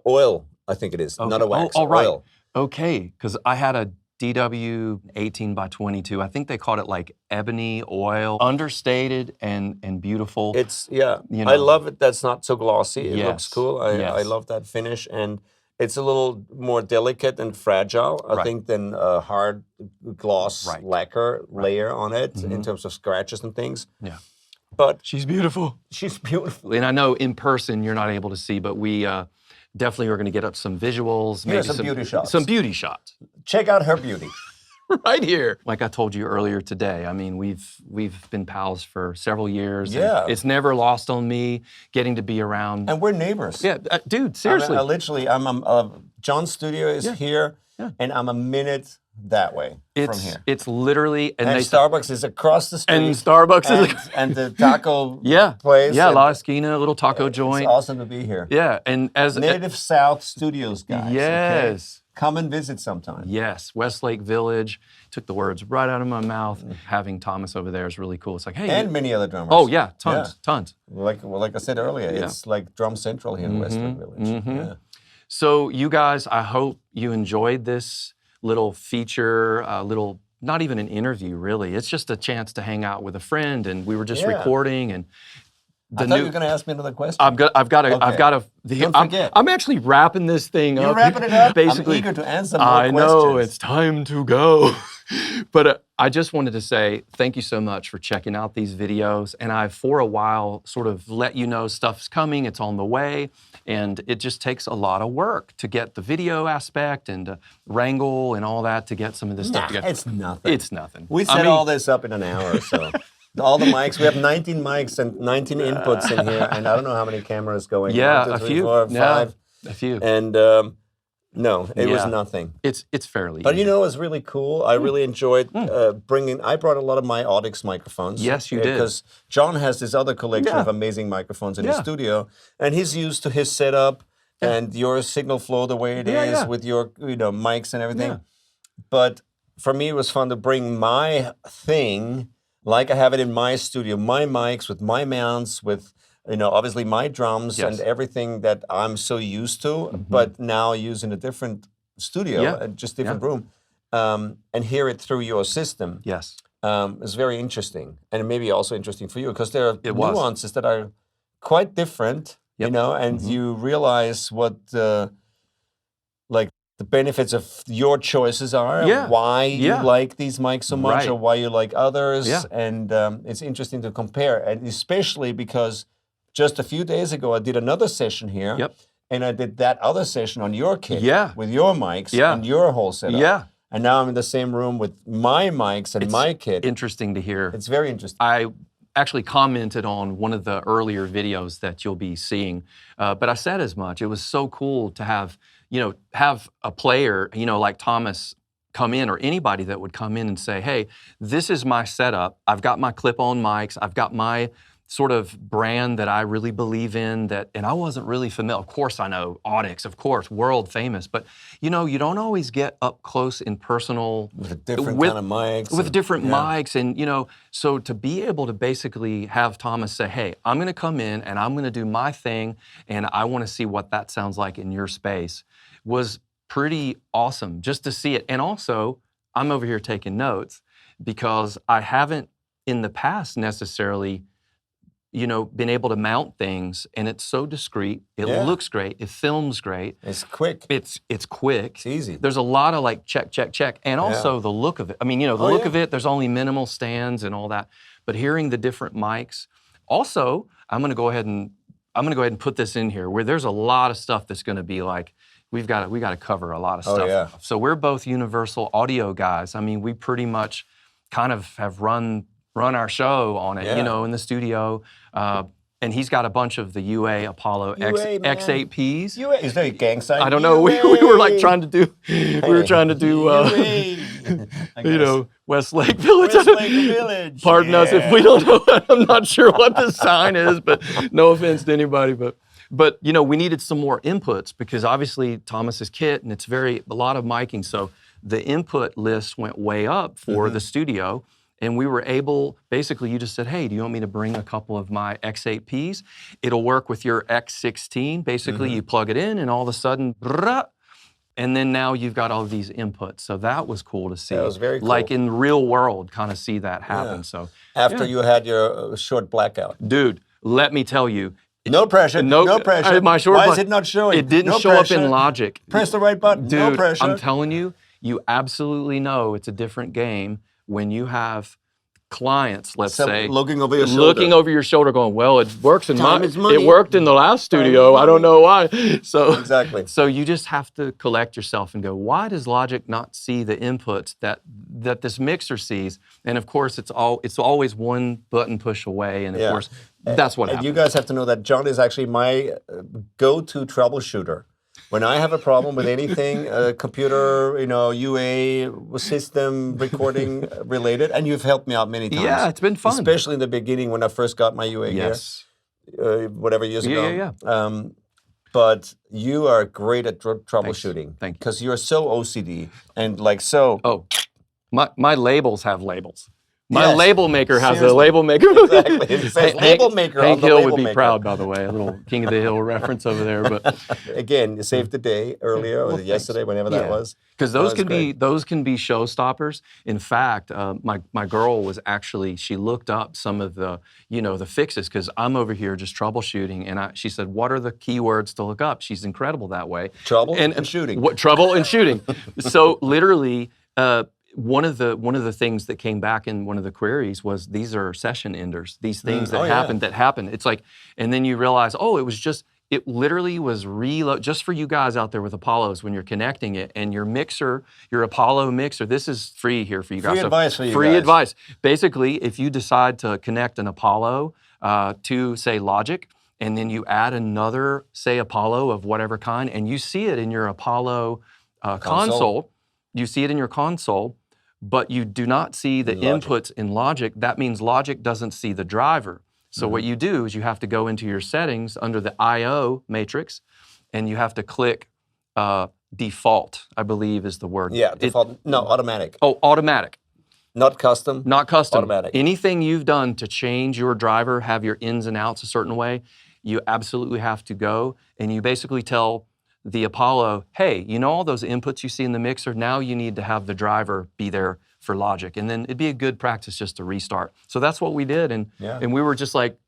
oil, I think it is, not a wax. Oh, right. Oil. Okay, because I had a DW 18 by 22. I think they called it like ebony oil, understated and beautiful. It's You I know. love it. That's not so glossy. It looks Yes. cool. I Yes. love that finish, and it's a little more delicate and fragile, I Right. think, than a hard gloss Right. lacquer layer on it Mm-hmm. in terms of scratches and things. Yeah. But She's beautiful. she's beautiful. And I know in person you're not able to see, but we definitely are going to get up some visuals. Here are some beauty shots. Some beauty shots. Check out her beauty. Right here. Like I told you earlier today, I mean, we've been pals for several years. and Yeah. it's never lost on me getting to be around. And we're neighbors. Yeah, dude, seriously. I literally, John's studio is here, and I'm a minute that way from here. It's literally, And Starbucks is across the street. and Starbucks is and the taco place. Yeah, and La Esquina, a little taco joint. It's awesome to be here. Yeah, and as Native South Studios, guys. okay? yes. Come and visit sometime. Yes, Westlake Village. Took the words right out of my mouth. Having Thomas over there is really cool. It's like, hey. And many other drummers. Oh, yeah, tons. Like I said earlier, it's like Drum Central here in Westlake Village. Yeah. So you guys, I hope you enjoyed this little feature, not even an interview really. It's just a chance to hang out with a friend, and we were just recording and I thought you were going to ask me another question. I've got to. Don't forget. I'm actually wrapping this thing up. You're wrapping it up? Basically, I'm eager to answer more I know questions. it's time to go. But I just wanted to say thank you so much for checking out these videos. And I've for a while sort of let you know stuff's coming, it's on the way. And it just takes a lot of work to get the video aspect and to wrangle and all that to get some of this stuff together. It's nothing. It's nothing. We set all this up in an hour or so. All the mics, we have 19 mics and 19 inputs in here, and I don't know how many cameras going. Yeah, 1, 2, 3, a few. 4, 5. A few. And no, it was nothing. It's fairly But easy. you know, it was really cool. I really enjoyed I brought a lot of my Audix microphones. Yes, you did. Because John has this other collection of amazing microphones in his studio, and he's used to his setup and your signal flow the way it is with your mics and everything. Yeah. But for me, it was fun to bring my thing, like I have it in my studio, my mics with my mounts, with obviously my drums and everything that I'm so used to, but now use in a different studio, just different room, and hear it through your system. Yes. It's very interesting, and maybe also interesting for you because there are nuances that are quite different, and you realize what the benefits of your choices are, why you like these mics so much, or why you like others, and it's interesting to compare, and especially because just a few days ago I did another session here, and I did that other session on your kit with your mics and your whole setup. and now I'm in the same room with my mics and my kit. Interesting to hear. It's very interesting. I actually commented on one of the earlier videos that you'll be seeing, but I said as much. It was so cool to have a player, like Thomas come in, or anybody that would come in and say, hey, this is my setup. I've got my clip-on mics. I've got my sort of brand that I really believe in, and I wasn't really familiar. Of course I know Audix, of course, world famous, but you don't always get up close and personal with different kind of mics. With different mics, and so to be able to basically have Thomas say, hey, I'm gonna come in and I'm gonna do my thing, and I wanna see what that sounds like in your space, was pretty awesome just to see it. And also, I'm over here taking notes because I haven't in the past necessarily been able to mount things, and it's so discreet. It looks great. It films great. It's quick. It's quick. It's easy. There's a lot of like check, and also the look of it. I mean, the look of it. There's only minimal stands and all that, but hearing the different mics. Also, I'm going to go ahead and put this in here where there's a lot of stuff that's going to be like we got to cover a lot of stuff. Oh, yeah. So we're both Universal Audio guys. I mean, we pretty much kind of have run our show on it, in the studio. And he's got a bunch of the UA Apollo X8Ps. UA is that a gang sign? I don't know. We were like trying to do. Westlake Village. Westlake Village. Pardon us if we don't know. I'm not sure what the sign is, but no offense to anybody. But we needed some more inputs because obviously Thomas's kit, and it's a lot of miking. So the input list went way up for the studio. And we were able, basically you just said, hey, do you want me to bring a couple of my X8Ps? It'll work with your X16. Basically you plug it in and all of a sudden, and then now you've got all of these inputs. So that was cool to see. That was very cool. Like in the real world, kind of see that happen. Yeah. So after you had your short blackout. Dude, let me tell you. No pressure, no pressure. Why is it not showing? It didn't show up in Logic. Press the right button, Dude, no pressure. I'm telling you, you absolutely know it's a different game when you have clients, let's say, looking over your shoulder, going, well, it works it worked in the last studio. I don't know why. So exactly. So you just have to collect yourself and go, why does Logic not see the inputs that this mixer sees? And of course, it's always one button push away. And of course, that's what happens. You guys have to know that John is actually my go-to troubleshooter. When I have a problem with anything, computer, UA, system, recording related, and you've helped me out many times. Yeah, it's been fun. Especially in the beginning when I first got my UA gear, whatever years ago. Yeah. But you are great at troubleshooting. Thank you. Because you're so OCD and like so. Oh, my labels have labels. My label maker has a label maker. Exactly. It says label maker Hank on the Hill label would be maker. proud, by the way. A little King of the Hill reference over there. But again, you saved the day earlier or yesterday, whenever that was. Because those can be showstoppers. In fact, my girl was actually, she looked up some of the the fixes because I'm over here just troubleshooting, and she said, what are the keywords to look up? She's incredible that way. Trouble and shooting. Trouble and shooting. So literally. One of the things that came back in one of the queries was these are session enders. These things that happen. It's like, and then you realize, it literally was reload just for you guys out there with Apollos when you're connecting it and your mixer, your Apollo mixer. This is free here for you guys. Free advice for you guys. Free advice. Basically, if you decide to connect an Apollo to say Logic, and then you add another say Apollo of whatever kind, and you see it in your Apollo console. You see it in your console, but you do not see the inputs in Logic. That means Logic doesn't see the driver. So what you do is you have to go into your settings under the I/O matrix, and you have to click default, I believe is the word. Yeah, default. No, automatic. Oh, automatic. Not custom. Not custom. Automatic. Anything you've done to change your driver, have your ins and outs a certain way, you absolutely have to go, and you basically tell the Apollo, hey, all those inputs you see in the mixer, now you need to have the driver be there for Logic. And then it'd be a good practice just to restart. So that's what we did. And we were just like,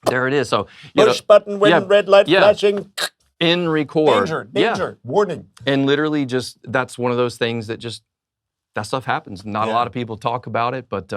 there it is. So push button when red light flashing. In record. Danger, warning. And literally that's one of those things that just that stuff happens. Not a lot of people talk about it, but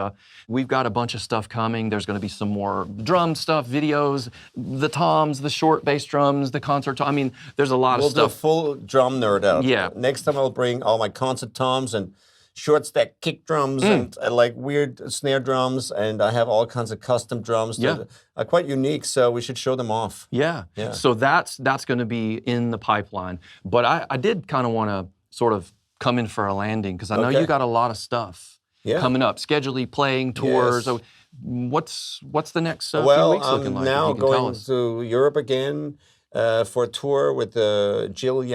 we've got a bunch of stuff coming. There's going to be some more drum stuff, videos, the toms, the short bass drums, the concert tom. I mean, there's a lot of stuff. We'll do a full drum nerd out. Yeah. Next time I'll bring all my concert toms and short stack kick drums and like weird snare drums, and I have all kinds of custom drums that are quite unique, so we should show them off. Yeah. So that's going to be in the pipeline. But I did kind of want to sort of come in for a landing, because I know you got a lot of stuff coming up, schedule playing tours. Yes. What's the next few weeks looking like? Now going to Europe again for a tour with Gilles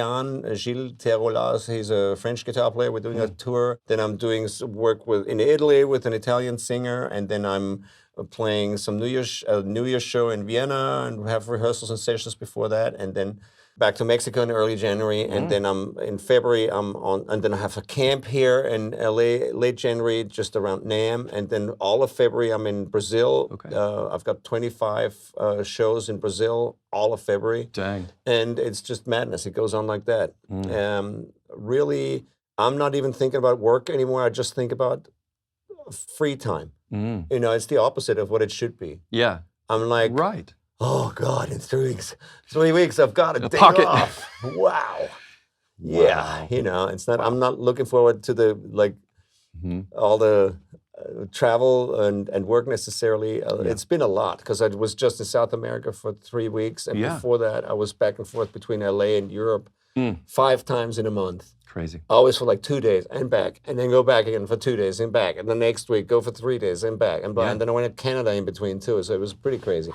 Terolas. He's a French guitar player. We're doing a tour. Then I'm doing some work in Italy with an Italian singer, and then I'm playing some New Year's show in Vienna, and have rehearsals and sessions before that, and then back to Mexico in early January, and then in February and then I have a camp here in LA late January, just around NAMM, and then all of February I'm in Brazil. I've got 25 shows in Brazil all of February. Dang. And it's just madness. It goes on like that. Really, I'm not even thinking about work anymore. I just think about free time. You know, it's the opposite of what it should be. Yeah. I'm like, oh God, in 3 weeks, I've got a day off. Wow. Yeah, you know, it's not. I'm not looking forward to the all the travel and work necessarily. It's been a lot, because I was just in South America for 3 weeks, and before that, I was back and forth between LA and Europe 5 times in a month. Crazy. Always for like 2 days and back, and then go back again for 2 days and back, and the next week go for 3 days and back, and then I went to Canada in between too. So it was pretty crazy.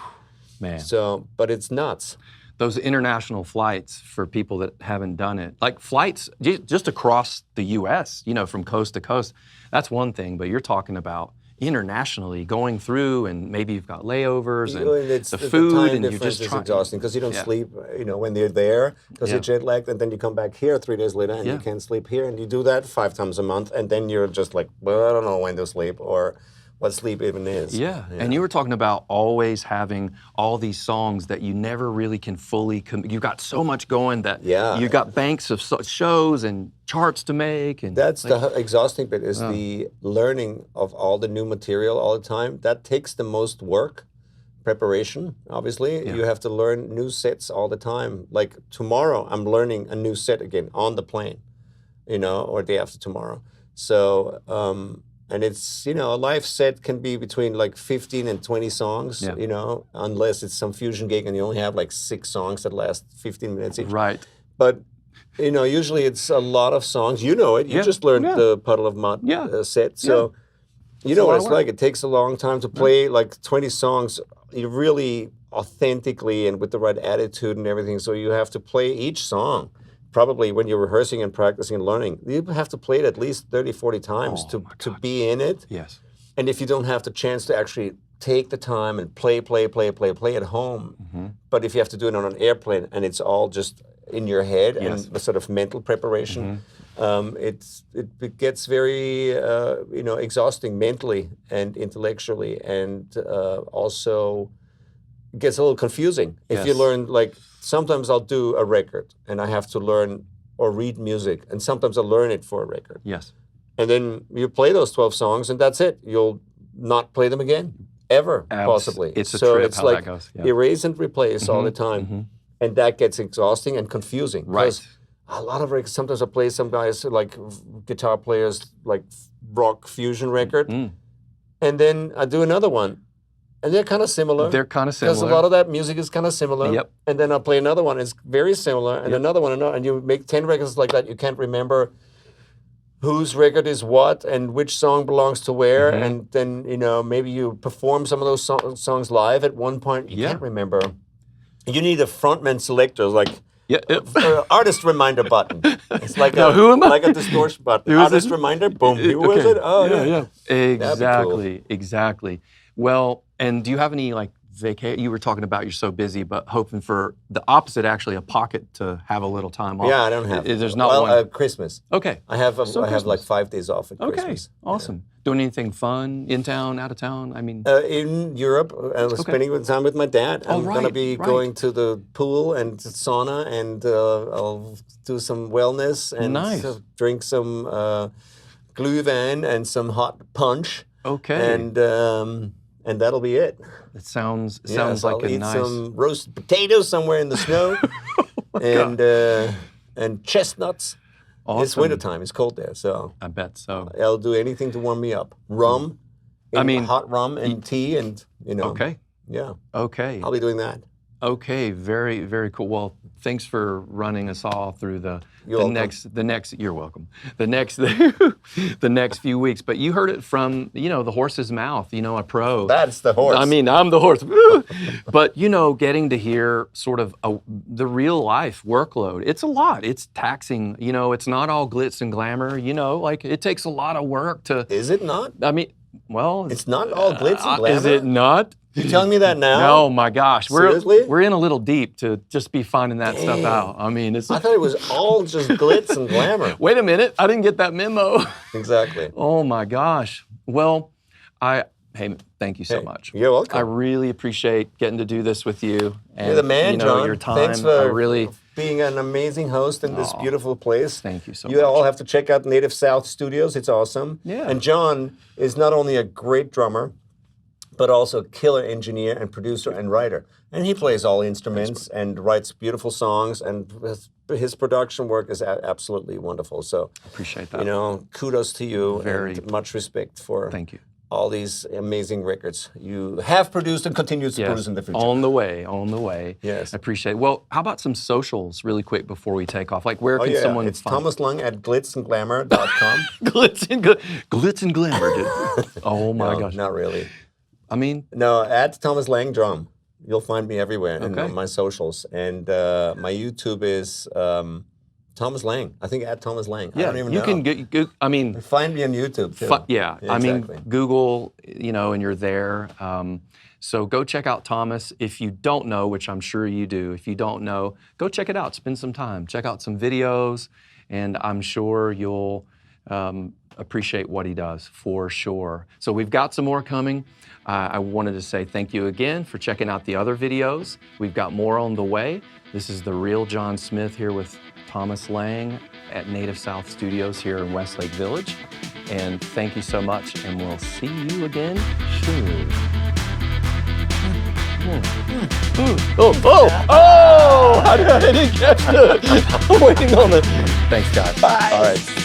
Man. So, but it's nuts. Those international flights, for people that haven't done it, like flights just across the U.S., you know, from coast to coast, that's one thing. But you're talking about internationally going through, and maybe you've got layovers and the food, the time and you're just is exhausting, because you don't sleep, you know, when they're there, because you're jet lagged, and then you come back here 3 days later and you can't sleep here, and you do that 5 times a month, and then you're just like, well, I don't know when to sleep or what sleep even is. Yeah, and you were talking about always having all these songs that you never really can fully, you've got so much going that you've got banks of shows and charts to make. And that's the exhausting bit, is the learning of all the new material all the time. That takes the most work, preparation, obviously. You have to learn new sets all the time. Like tomorrow, I'm learning a new set again on the plane, you know, or day after tomorrow. So, and it's, you know, a live set can be between like 15 and 20 songs, you know, unless it's some fusion gig and you only have like 6 songs that last 15 minutes each. Right. But, you know, usually it's a lot of songs. You know it. You just learned the Puddle of Mud set. So you know what it's like. It takes a long time to play like 20 songs really authentically and with the right attitude and everything. So you have to play each song. Probably when you're rehearsing and practicing and learning, you have to play it at least 30, 40 times to be in it. Yes. And if you don't have the chance to actually take the time and play at home, but if you have to do it on an airplane and it's all just in your head and the sort of mental preparation, it gets very you know, exhausting mentally and intellectually, and also gets a little confusing. If you learn, like, sometimes I'll do a record and I have to learn or read music, and sometimes I'll learn it for a record. Yes. And then you play those 12 songs and that's it. You'll not play them again, ever, possibly. It's a trip it's how like that goes. erase and replace all the time. And that gets exhausting and confusing. Right. A lot of records, sometimes I play some guys, like guitar players, like rock fusion record, and then I do another one. And they're kind of similar. Because a lot of that music is kind of similar. Yep. And then I'll play another one, it's very similar, and another one, and you make 10 records like that, you can't remember whose record is what and which song belongs to where, and then, you know, maybe you perform some of those songs live at one point, you can't remember. You need a frontman selector, like artist reminder button. It's like like a distortion button. Artist reminder, boom, who was it? Oh, yeah. Exactly, exactly. Well, and do you have any, like, vacation? You were talking about you're so busy, but hoping for the opposite, actually, a pocket to have a little time off. Yeah, I don't have. There's not one. Christmas. Okay. I have like 5 days off at Christmas. Awesome. Doing anything fun in town, out of town? I mean, in Europe, I was spending time with my dad. I'm going to be going to the pool and sauna, and I'll do some wellness and drink some glühwein and some hot punch. Okay. And that'll be it. It sounds Yes, like I'll a eat nice. some roasted potatoes somewhere in the snow, and chestnuts. Awesome. It's wintertime. It's cold there, so I bet so. I'll do anything to warm me up. Rum, hot rum and tea, and Okay. yeah, Okay. I'll be doing that. Okay. Very, very cool. Well, thanks for running us all through the welcome. next. You're welcome. The next few weeks. But you heard it from the horse's mouth. A pro. That's the horse. I mean, I'm the horse. But getting to hear sort of the real life workload. It's a lot. It's taxing. It's not all glitz and glamour. Like it takes a lot of work to. Is it not? I mean, well, It's not all glitz and glamour. is it not? You telling me that now? Oh my gosh, Seriously? we're in a little deep to just be finding that stuff out. I mean, it's. I thought it was all just glitz and glamour. Wait a minute, I didn't get that memo. Exactly. Oh my gosh. Well, hey, thank you so much. You're welcome. I really appreciate getting to do this with you. And, You're the man, John. Your time. Thanks I for really. being an amazing host in this beautiful place. Thank you so You much. all have to check out Native South Studios. It's awesome. Yeah. And John is not only a great drummer, but also a killer engineer and producer and writer. And he plays all instruments and writes beautiful songs, and his production work is absolutely wonderful. So, Appreciate that. kudos to you Very. and much respect for Thank you. all these amazing records you have produced and continue to produce in the future. On the way. Yes. I appreciate it. Well, how about some socials really quick before we take off? Like where can someone it's find Thomas Lung at glitzandglamour.com. glitz and glamour, dude. Oh my No, gosh. not really. I mean, No, at ThomasLangdrum. You'll find me everywhere in Okay. my socials. And my YouTube is Thomas Lang. I think at Thomas Lang. I yeah, don't even you know. can get, I mean, Find me on YouTube too. yeah, I exactly. mean, Google, and you're there. So go check out Thomas. If you don't know, which I'm sure you do, if you don't know, go check it out. Spend some time. Check out some videos, and I'm sure you'll appreciate what he does for sure. So we've got some more coming. I wanted to say thank you again for checking out the other videos. We've got more on the way. This is The Real John Smith here with Thomas Lang at Native South Studios here in Westlake Village. And thank you so much, and we'll see you again soon. I didn't catch it. I'm waiting on it. Thanks, guys. Bye. All right.